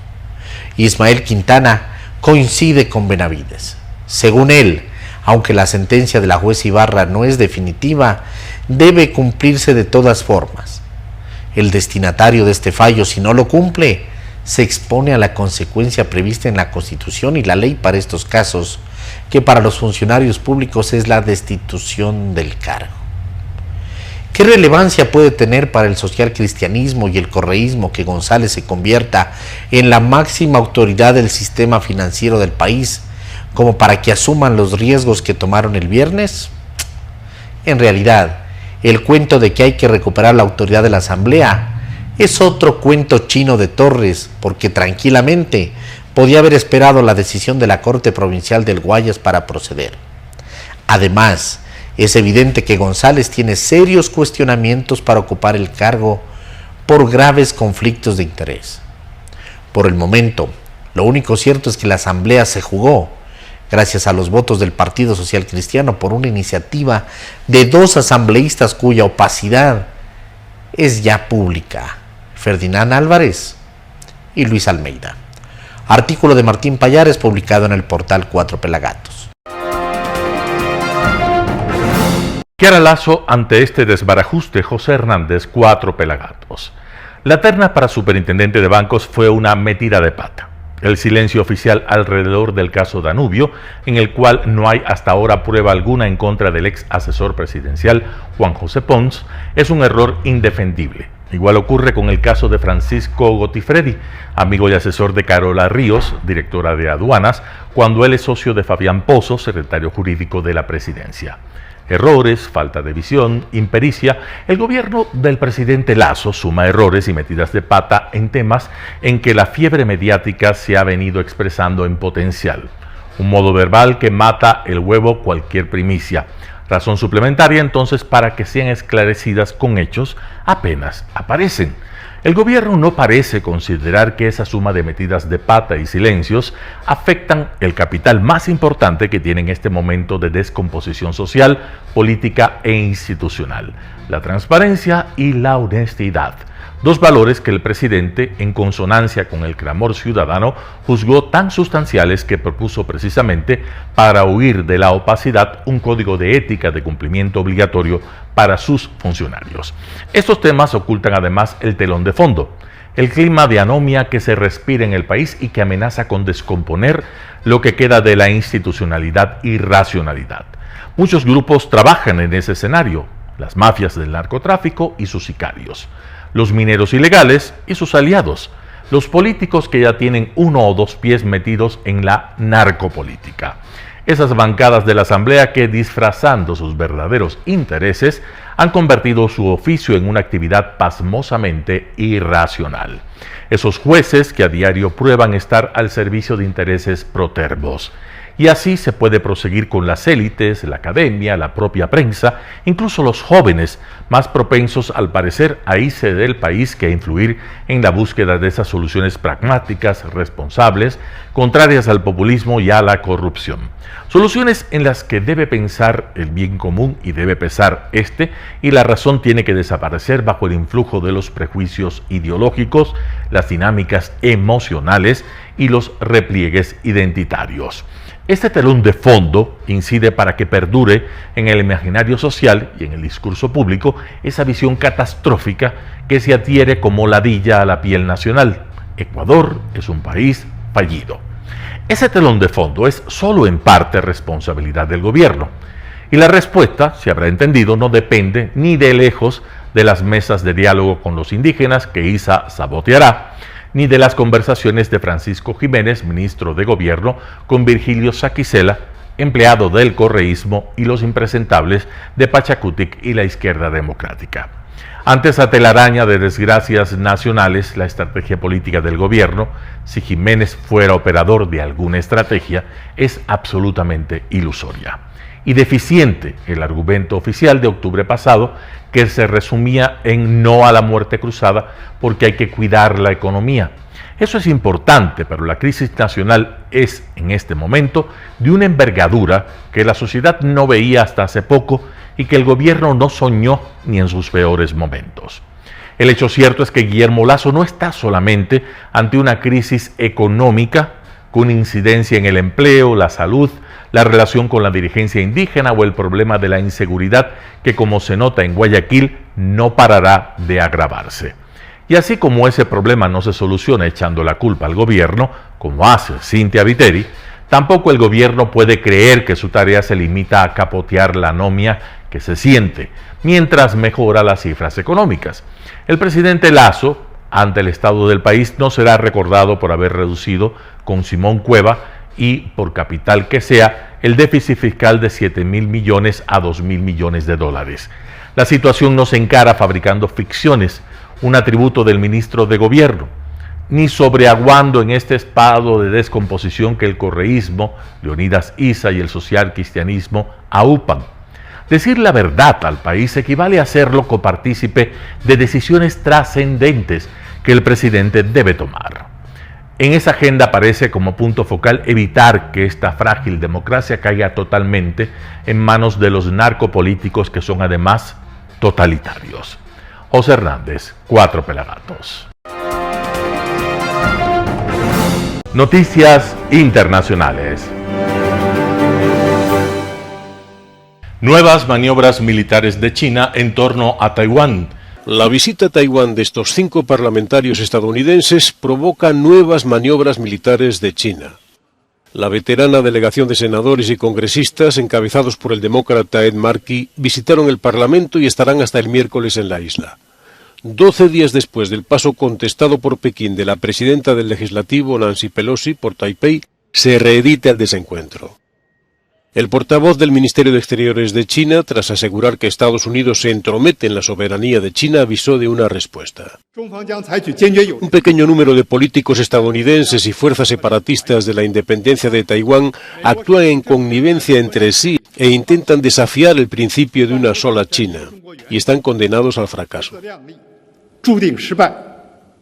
Ismael Quintana coincide con Benavides. Según él, aunque la sentencia de la jueza Ibarra no es definitiva, debe cumplirse de todas formas. El destinatario de este fallo, si no lo cumple, se expone a la consecuencia prevista en la Constitución y la ley para estos casos, que para los funcionarios públicos es la destitución del cargo. ¿Qué relevancia puede tener para el socialcristianismo y el correísmo que González se convierta en la máxima autoridad del sistema financiero del país, como para que asuman los riesgos que tomaron el viernes? En realidad, el cuento de que hay que recuperar la autoridad de la Asamblea es otro cuento chino de Torres, porque tranquilamente podía haber esperado la decisión de la Corte Provincial del Guayas para proceder. Además, es evidente que González tiene serios cuestionamientos para ocupar el cargo por graves conflictos de interés. Por el momento, lo único cierto es que la Asamblea se jugó, gracias a los votos del Partido Social Cristiano, por una iniciativa de 2 asambleístas cuya opacidad es ya pública: Ferdinand Álvarez y Luis Almeida. Artículo de Martín Payares publicado en el portal Cuatro Pelagatos. ¿Qué hará Lazo ante este desbarajuste? José Hernández, Cuatro Pelagatos. La terna para superintendente de bancos fue una metida de pata. El silencio oficial alrededor del caso Danubio, en el cual no hay hasta ahora prueba alguna en contra del ex asesor presidencial Juan José Pons, es un error indefendible. Igual ocurre con el caso de Francisco Gottifredi, amigo y asesor de Carola Ríos, directora de aduanas, cuando él es socio de Fabián Pozo, secretario jurídico de la presidencia. Errores, falta de visión, impericia. El gobierno del presidente Lazo suma errores y metidas de pata en temas en que la fiebre mediática se ha venido expresando en potencial. Un modo verbal que mata el huevo cualquier primicia. Razón suplementaria entonces para que sean esclarecidas con hechos apenas aparecen. El gobierno no parece considerar que esa suma de metidas de pata y silencios afectan el capital más importante que tiene en este momento de descomposición social, política e institucional: la transparencia y la honestidad. 2 valores que el presidente, en consonancia con el clamor ciudadano, juzgó tan sustanciales que propuso precisamente, para huir de la opacidad, un código de ética de cumplimiento obligatorio para sus funcionarios. Estos temas ocultan además el telón de fondo: el clima de anomia que se respira en el país y que amenaza con descomponer lo que queda de la institucionalidad y racionalidad. Muchos grupos trabajan en ese escenario: las mafias del narcotráfico y sus sicarios, los mineros ilegales y sus aliados, los políticos que ya tienen 1 o 2 pies metidos en la narcopolítica. Esas bancadas de la Asamblea que, disfrazando sus verdaderos intereses, han convertido su oficio en una actividad pasmosamente irracional. Esos jueces que a diario prueban estar al servicio de intereses protervos. Y así se puede proseguir con las élites, la academia, la propia prensa, incluso los jóvenes, más propensos al parecer a irse del país que a influir en la búsqueda de esas soluciones pragmáticas, responsables, contrarias al populismo y a la corrupción. Soluciones en las que debe pensar el bien común y debe pesar y la razón tiene que desaparecer bajo el influjo de los prejuicios ideológicos, las dinámicas emocionales y los repliegues identitarios. Este telón de fondo incide para que perdure en el imaginario social y en el discurso público esa visión catastrófica que se adhiere como ladilla a la piel nacional. Ecuador es un país fallido. Ese telón de fondo es solo en parte responsabilidad del gobierno. Y la respuesta, se habrá entendido, no depende ni de lejos de las mesas de diálogo con los indígenas que ISA saboteará, ni de las conversaciones de Francisco Jiménez, ministro de Gobierno, con Virgilio Saquicela, empleado del correísmo, y los impresentables de Pachacutic y la izquierda democrática. Ante esa telaraña de desgracias nacionales, la estrategia política del gobierno, si Jiménez fuera operador de alguna estrategia, es absolutamente ilusoria. Y deficiente el argumento oficial de octubre pasado, que se resumía en no a la muerte cruzada porque hay que cuidar la economía. Eso es importante, pero la crisis nacional es, en este momento, de una envergadura que la sociedad no veía hasta hace poco y que el gobierno no soñó ni en sus peores momentos. El hecho cierto es que Guillermo Lasso no está solamente ante una crisis económica con incidencia en el empleo, la salud, la relación con la dirigencia indígena o el problema de la inseguridad que, como se nota en Guayaquil, no parará de agravarse. Y así como ese problema no se soluciona echando la culpa al gobierno, como hace Cynthia Viteri, tampoco el gobierno puede creer que su tarea se limita a capotear la anomia que se siente, mientras mejora las cifras económicas. El presidente Lasso, ante el estado del país, no será recordado por haber reducido con Simón Cueva y por capital que sea el déficit fiscal de 7.000 millones a 2.000 millones de dólares. La situación no se encara fabricando ficciones, un atributo del ministro de Gobierno, ni sobreaguando en este estado de descomposición que el correísmo, Leonidas Issa y el social cristianismo aupan. Decir la verdad al país equivale a hacerlo copartícipe de decisiones trascendentes que el presidente debe tomar. En esa agenda aparece como punto focal evitar que esta frágil democracia caiga totalmente en manos de los narcopolíticos que son además totalitarios. José Hernández, 4 Pelagatos. Noticias internacionales. Nuevas maniobras militares de China en torno a Taiwán. La visita a Taiwán de estos 5 parlamentarios estadounidenses provoca nuevas maniobras militares de China. La veterana delegación de senadores y congresistas, encabezados por el demócrata Ed Markey, visitaron el Parlamento y estarán hasta el miércoles en la isla. 12 días después del paso contestado por Pekín de la presidenta del Legislativo, Nancy Pelosi, por Taipei, se reedita el desencuentro. El portavoz del Ministerio de Exteriores de China, tras asegurar que Estados Unidos se entromete en la soberanía de China, avisó de una respuesta. Un pequeño número de políticos estadounidenses y fuerzas separatistas de la independencia de Taiwán actúan en connivencia entre sí e intentan desafiar el principio de una sola China, y están condenados al fracaso.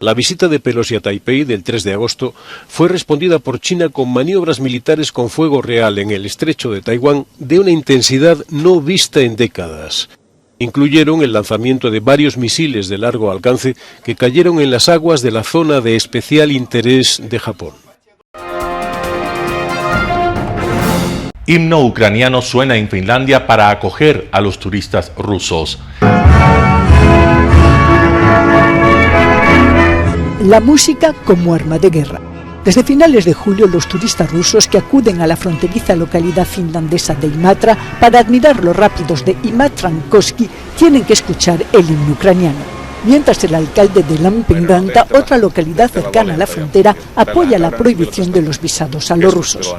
La visita de Pelosi a Taipei del 3 de agosto fue respondida por China con maniobras militares con fuego real en el estrecho de Taiwán de una intensidad no vista en décadas. Incluyeron el lanzamiento de varios misiles de largo alcance que cayeron en las aguas de la zona de especial interés de Japón. Himno ucraniano suena en Finlandia para acoger a los turistas rusos. La música como arma de guerra. Desde finales de julio, los turistas rusos que acuden a la fronteriza localidad finlandesa de Imatra para admirar los rápidos de Imatrankoski tienen que escuchar el himno ucraniano. mientras el alcalde de Lappeenranta, otra localidad cercana a la frontera, apoya la prohibición de los visados a los rusos.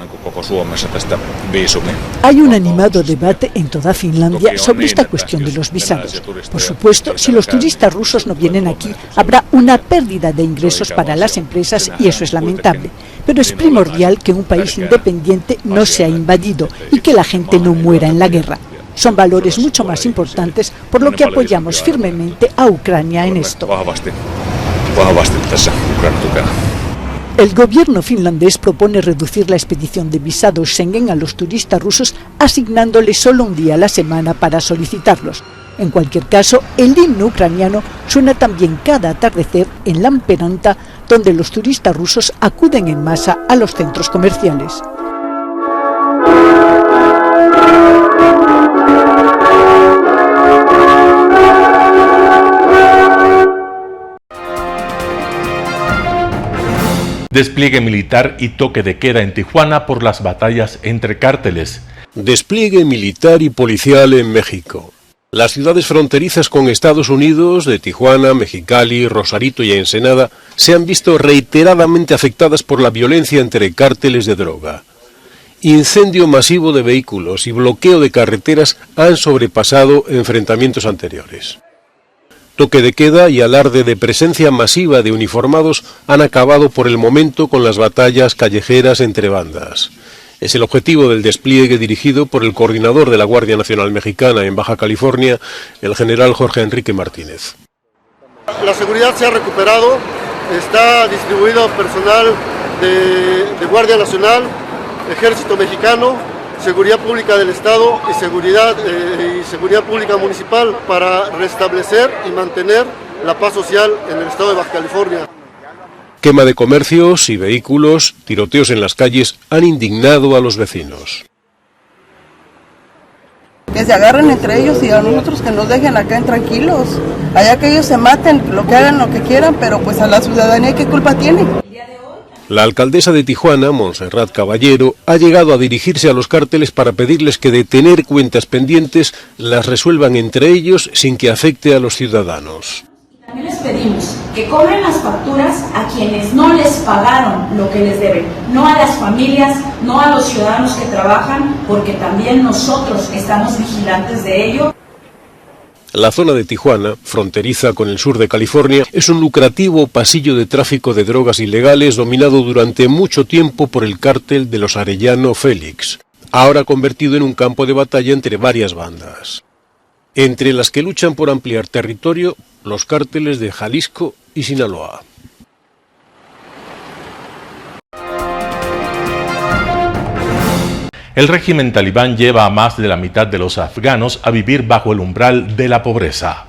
Hay un animado debate en toda Finlandia sobre esta cuestión de los visados. Por supuesto, si los turistas rusos no vienen aquí, habrá una pérdida de ingresos para las empresas y eso es lamentable. Pero es primordial que un país independiente no sea invadido y que la gente no muera en la guerra. Son valores mucho más importantes, por lo que apoyamos firmemente a Ucrania en esto. El gobierno finlandés propone reducir la expedición de visados Schengen a los turistas rusos, asignándoles solo un día a la semana para solicitarlos. En cualquier caso, el himno ucraniano suena también cada atardecer en Lappeenranta, donde los turistas rusos acuden en masa a los centros comerciales. Despliegue militar y toque de queda en Tijuana por las batallas entre cárteles. Despliegue militar y policial en México. Las ciudades fronterizas con Estados Unidos, de Tijuana, Mexicali, Rosarito y Ensenada, se han visto reiteradamente afectadas por la violencia entre cárteles de droga. Incendio masivo de vehículos y bloqueo de carreteras han sobrepasado enfrentamientos anteriores. Toque de queda y alarde de presencia masiva de uniformados han acabado por el momento con las batallas callejeras entre bandas. Es el objetivo del despliegue dirigido por el coordinador de la Guardia Nacional Mexicana en Baja California, el general Jorge Enrique Martínez. La seguridad se ha recuperado, está distribuido personal de Guardia Nacional, Ejército Mexicano, Seguridad Pública del Estado y Seguridad Pública Municipal para restablecer y mantener la paz social en el estado de Baja California. Quema de comercios y vehículos, tiroteos en las calles han indignado a los vecinos. Que se agarren entre ellos y a nosotros que nos dejen acá tranquilos. Allá que ellos se maten, lo que hagan, lo que quieran, pero pues a la ciudadanía, ¿qué culpa tiene? La alcaldesa de Tijuana, Montserrat Caballero, ha llegado a dirigirse a los cárteles para pedirles que de tener cuentas pendientes las resuelvan entre ellos sin que afecte a los ciudadanos. También les pedimos que cobren las facturas a quienes no les pagaron lo que les deben, no a las familias, no a los ciudadanos que trabajan, porque también nosotros estamos vigilantes de ello. La zona de Tijuana, fronteriza con el sur de California, es un lucrativo pasillo de tráfico de drogas ilegales dominado durante mucho tiempo por el cártel de los Arellano Félix, ahora convertido en un campo de batalla entre varias bandas, entre las que luchan por ampliar territorio los cárteles de Jalisco y Sinaloa. El régimen talibán lleva a más de la mitad de los afganos a vivir bajo el umbral de la pobreza.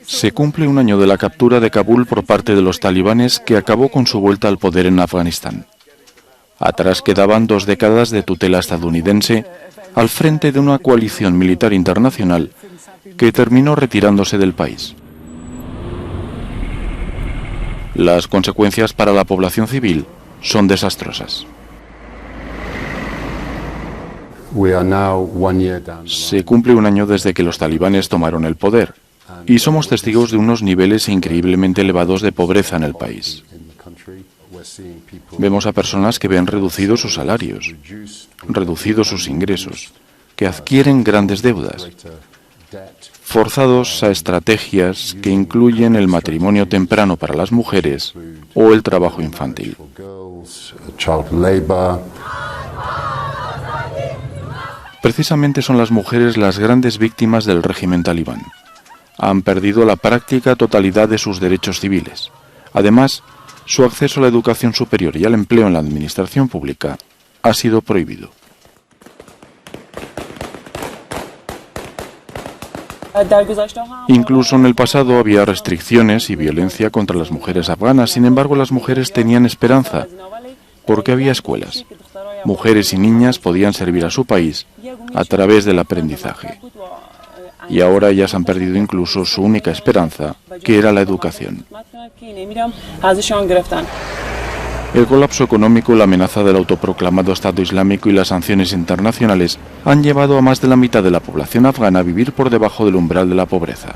Se cumple un año de la captura de Kabul por parte de los talibanes que acabó con su vuelta al poder en Afganistán. Atrás quedaban 2 décadas de tutela estadounidense al frente de una coalición militar internacional que terminó retirándose del país. Las consecuencias para la población civil son desastrosas. Se cumple un año desde que los talibanes tomaron el poder y somos testigos de unos niveles increíblemente elevados de pobreza en el país. Vemos a personas que ven reducidos sus salarios, reducidos sus ingresos, que adquieren grandes deudas, forzados a estrategias que incluyen el matrimonio temprano para las mujeres o el trabajo infantil. Precisamente son las mujeres las grandes víctimas del régimen talibán. Han perdido la práctica totalidad de sus derechos civiles. Además, su acceso a la educación superior y al empleo en la administración pública ha sido prohibido. Incluso en el pasado había restricciones y violencia contra las mujeres afganas. Sin embargo, las mujeres tenían esperanza porque había escuelas. Mujeres y niñas podían servir a su país a través del aprendizaje. Y ahora ellas han perdido incluso su única esperanza, que era la educación. El colapso económico, la amenaza del autoproclamado Estado Islámico y las sanciones internacionales han llevado a más de la mitad de la población afgana a vivir por debajo del umbral de la pobreza.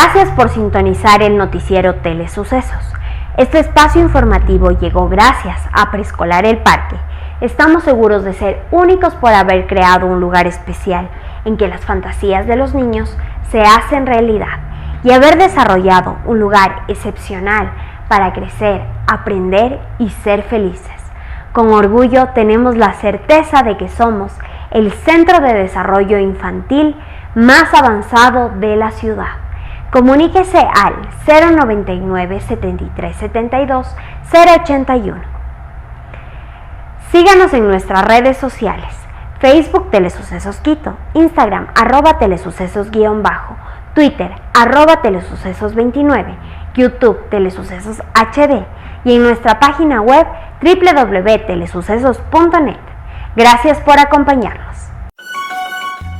Gracias por sintonizar el noticiero Telesucesos. Este espacio informativo llegó gracias a Preescolar El Parque. Estamos seguros de ser únicos por haber creado un lugar especial en que las fantasías de los niños se hacen realidad y haber desarrollado un lugar excepcional para crecer, aprender y ser felices. Con orgullo tenemos la certeza de que somos el centro de desarrollo infantil más avanzado de la ciudad. Comuníquese al 099 73 72 081. Síganos en nuestras redes sociales: Facebook Telesucesos Quito, Instagram @telesucesos_, Twitter @telesucesos29, YouTube Telesucesos HD y en nuestra página web www.telesucesos.net. Gracias por acompañarnos.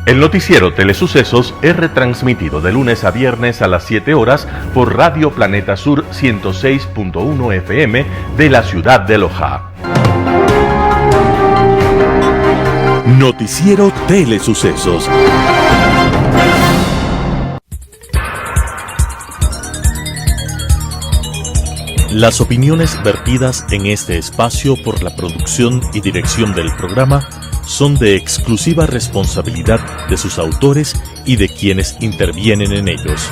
El noticiero Telesucesos es retransmitido de lunes a viernes a las 7 horas por Radio Planeta Sur 106.1 FM de la ciudad de Loja. Noticiero Telesucesos. Las opiniones vertidas en este espacio por la producción y dirección del programa son de exclusiva responsabilidad de sus autores y de quienes intervienen en ellos.